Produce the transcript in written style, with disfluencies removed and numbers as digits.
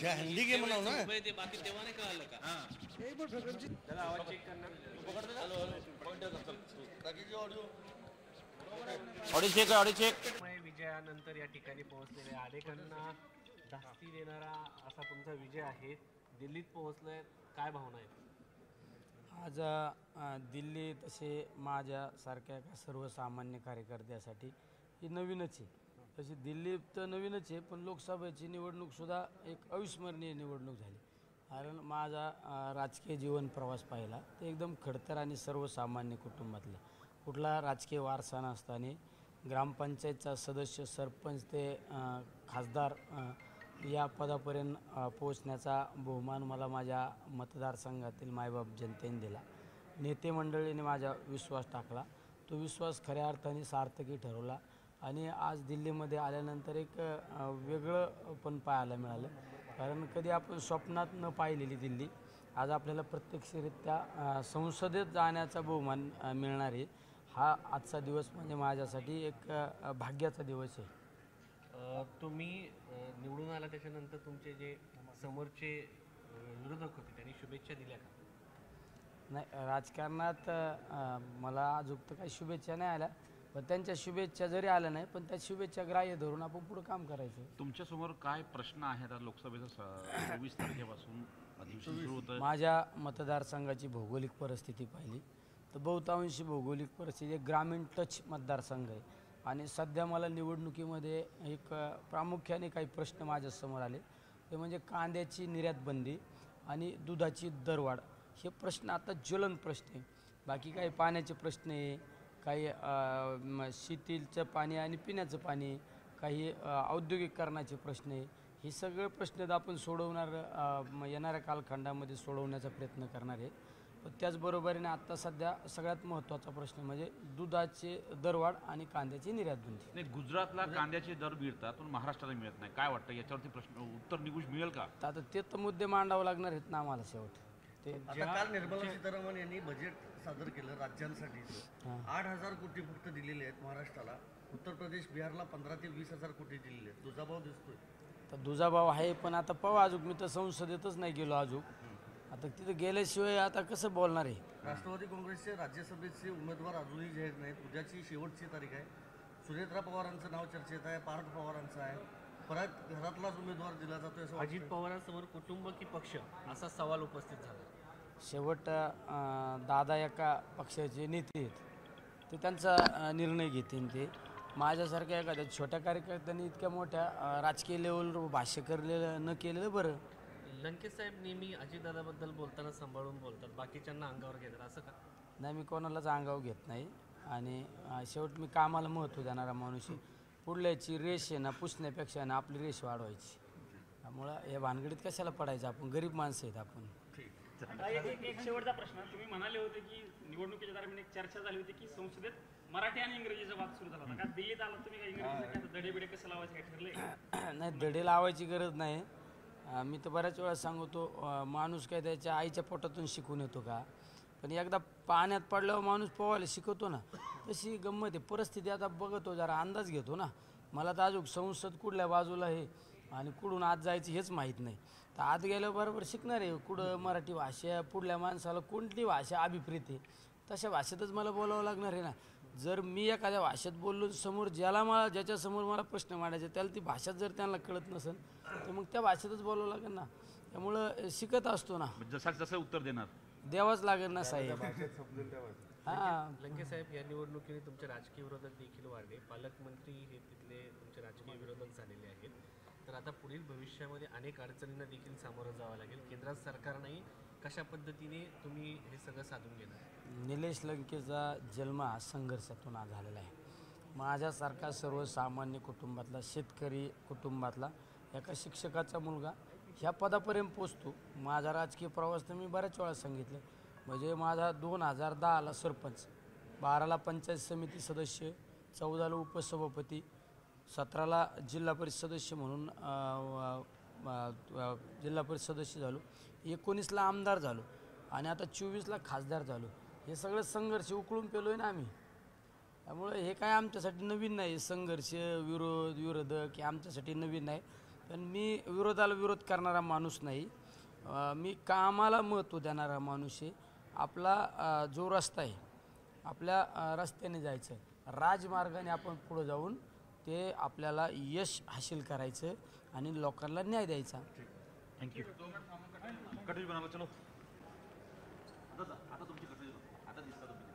हँडी game म्हणा ना ते बाकी तेव्हा नाही कळालं का? त्याला आवाज चेक करणार. Audio check. विजयानंतर या ठिकाणी पोहोचलेले अनेकांना धास्ती देणारा असा तुमचा विजय आहे. दिल्लीत पोहोचलाय, काय भावना आहेत? आज दिल्ली तसे माझ्यासारख्या एका सर्वसामान्य कार्यकर्त्यासाठी ही नवीनच आहे. तशी दिल्ली तर नवीनच आहे, पण लोकसभेची निवडणूकसुद्धा एक अविस्मरणीय निवडणूक झाली. कारण माझा राजकीय जीवन प्रवास पाहिला तर एकदम खडतर आणि सर्वसामान्य कुटुंबातला, कुठला राजकीय वारसा नसताना ग्रामपंचायतचा सदस्य, सरपंच ते खासदार या पदापर्यंत पोहोचण्याचा बहुमान मला माझ्या मतदारसंघातील मायबाप जनतेने दिला. नेते मंडळीने माझा विश्वास टाकला, तो विश्वास खऱ्या अर्थाने सार्थकी ठरवला आणि आज दिल्लीमध्ये आल्यानंतर एक वेगळं पण पाहायला मिळालं. कारण कधी आपण स्वप्नात न पाहिलेली दिल्ली आज आपल्याला प्रत्यक्षरित्या संसदेत जाण्याचा बहुमान मिळणार आहे. हा आजचा दिवस म्हणजे माझ्यासाठी एक भाग्याचा दिवस आहे. तुम्ही निवडून आला त्याच्यानंतर तुमचे जे समोरचे विरोधक होते त्यांनी शुभेच्छा दिल्या का? नाही, राजकारणात मला अजून तर काही शुभेच्छा नाही आल्या, पण त्यांच्या शुभेच्छा जरी आल्या नाही पण त्या शुभेच्छा ग्राह्य धरून आपण पुढे काम करायचं. तुमच्यासमोर काय प्रश्न आहेत? लोकसभेचा 24 तारखेपासून अधिवेशन सुरू होतं. माझ्या मतदारसंघाची भौगोलिक परिस्थिती पाहिली तर बहुतांशी भौगोलिक परिस्थिती एक ग्रामीण टच मतदारसंघ आहे आणि सध्या मला निवडणुकीमध्ये एक प्रामुख्याने काही प्रश्न माझ्यासमोर आले, ते म्हणजे कांद्याची निर्यात बंदी आणि दुधाची दरवाढ. हे प्रश्न आता ज्वलन प्रश्न आहे. बाकी काही पाण्याचे प्रश्न आहे, काही शेतीचं पाणी आणि पिण्याचं पाणी, काही औद्योगिकरणाचे प्रश्न आहे. हे सगळे प्रश्न आपण सोडवणार येणाऱ्या कालखंडामध्ये सोडवण्याचा प्रयत्न करणार आहे. पण त्याचबरोबरीने आत्ता सध्या सगळ्यात महत्त्वाचा प्रश्न म्हणजे दुधाचे दरवाढ आणि कांद्याची निर्यात बंदी. नाही, गुजरातला कांद्याचे दर मिळतात पण महाराष्ट्राला मिळत नाही. काय वाटतं याच्यावरती प्रश्न उत्तर निघून मिळेल का? आता ते तर मुद्दे मांडावं लागणार आहेत ना आम्हाला शेवट. ते काल निर्मला सीतारामन यांनी बजेट सादर केलं राज्यांसाठी. 8,000 कोटी फक्त दिलेले आहेत महाराष्ट्राला. उत्तर प्रदेश, बिहारला 15 ते 20,000 कोटी दिलेले आहेत. दुजाभाव दिसतोय. तर दुजाभाव आहे, पण आता पाहू अजून. मी तर संसदेतच नाही गेलो अजून. आता तिथं गेल्याशिवाय आता कसं बोलणार आहे? राष्ट्रवादी काँग्रेसचे राज्यसभेचे उमेदवार अजूनही जाहीर नाहीत. उद्याची शेवटची तारीख आहे. सुनेत्रा पवारांचं नाव चर्चेत आहे, पार्थ पवारांचं आहे. परत घरातलाच उमेदवार दिला जातोय असं अजित पवारांसमोर कुटुंब की पक्ष असा सवाल उपस्थित झाला. शेवट दादा एका पक्षाचे नेते आहेत, ते त्यांचा निर्णय घेतील. ते माझ्यासारख्या एखाद्या छोट्या कार्यकर्त्यांनी इतक्या मोठ्या राजकीय लेवलवर भाष्य केलेलं न केलेलं बरं. लंकेश साहेब नेहमी अजितदादाबद्दल बोलताना सांभाळून बोलतात, बाकीच्यांना अंगावर घेतात, असं का? नाही, मी कोणालाच अंगावर घेत नाही आणि शेवट मी कामाला महत्त्व देणारा माणूस आहे. पुढल्याची रेष आहे ना पुसण्यापेक्षा ना आपली रेष वाढवायची. त्यामुळं या भानगडीत कशाला पडायचं? आपण गरीब माणसं आहेत. आपण एक शेवटचा प्रश्न. तुम्ही म्हणाले होते की निवडणुकीच्या दरम्यान एक चर्चा झाली होती की संसदेत मराठी आणि इंग्रजीचा वाद सुरू झाला होता. का दिल्लीत आला तुम्ही का इंग्रजी दडे बिडे कसं लावायचे काय ठरले? नाही, दडे लावायची गरज नाही. मी तर बऱ्याच वेळा सांगतो, माणूस काय त्याच्या आईच्या पोटातून शिकून येतो का? पण एकदा पाण्यात पडल्यावर माणूस पोहायला शिकवतो ना, तशी गंमत आहे. परिस्थिती आता बघतो, जरा अंदाज घेतो ना. मला तर अजून संसद कुठल्या बाजूला आहे आणि कुठून आत जायचं हेच माहीत नाही. तर आत गेल्यावर बरोबर शिकणार आहे. कुठं मराठी भाषा, पुढल्या माणसाला कोणती भाषा अभिप्रेत आहे तशा भाषेतच मला बोलावं लागणार आहे ना. जर मी एखाद्या भाषेत बोललो, समोर ज्याच्यासमोर मला प्रश्न मांडायचे त्याला ती भाषा जर त्यांना कळत नसेल तर मग त्या भाषेतच बोलावं लागेल ना. त्यामुळं शिकत असतो ना, जसं उत्तर देणार द्यावंच लागेल ना साहेब. हां, लंके साहेब, या निवडणुकीने तुमचे राजकीय विरोधक देखील वाढले. पालकमंत्री हे तिथले तुमचे राजकीय विरोधक झालेले आहेत. तर आता पुढील भविष्यामध्ये अनेक अडचणींना देखील सामोरं जावं लागेल. केंद्रात सरकारनेही कशा पद्धतीने तुम्ही हे सगळं साधून घेणार? निलेश लंकेचा जन्म हा संघर्षातून झालेला आहे. माझ्यासारखा सर्वसामान्य कुटुंबातला, शेतकरी कुटुंबातला एका शिक्षकाचा मुलगा ह्या पदापर्यंत पोचतो. माझा राजकीय प्रवास तर मी बऱ्याच वेळा सांगितलं. म्हणजे माझा 2010ला सरपंच, 12ला पंचायत समिती सदस्य, 14ला उपसभापती, 17ला जिल्हा परिषद सदस्य म्हणून जिल्हा परिषद सदस्य झालो, 19ला आमदार झालो आणि आता 24ला खासदार झालो. हे सगळं संघर्ष उकळून पेलो आहे ना आम्ही. त्यामुळे हे काय आमच्यासाठी नवीन नाही. संघर्ष, विरोधक हे आमच्यासाठी नवीन नाही. पण मी विरोधाला विरोध करणारा माणूस नाही. मी कामाला महत्त्व देणारा माणूस आहे. आपला जो रस्ता आहे आपल्या रस्त्याने जायचं, राजमार्गाने आपण पुढं जाऊन ते आपल्याला यश हासिल करायचं आणि लोकांना न्याय द्यायचा. थँक्यू. कटोरी बनाला चलो. आता तुमची कटोरी आता दिसता तुम्ही.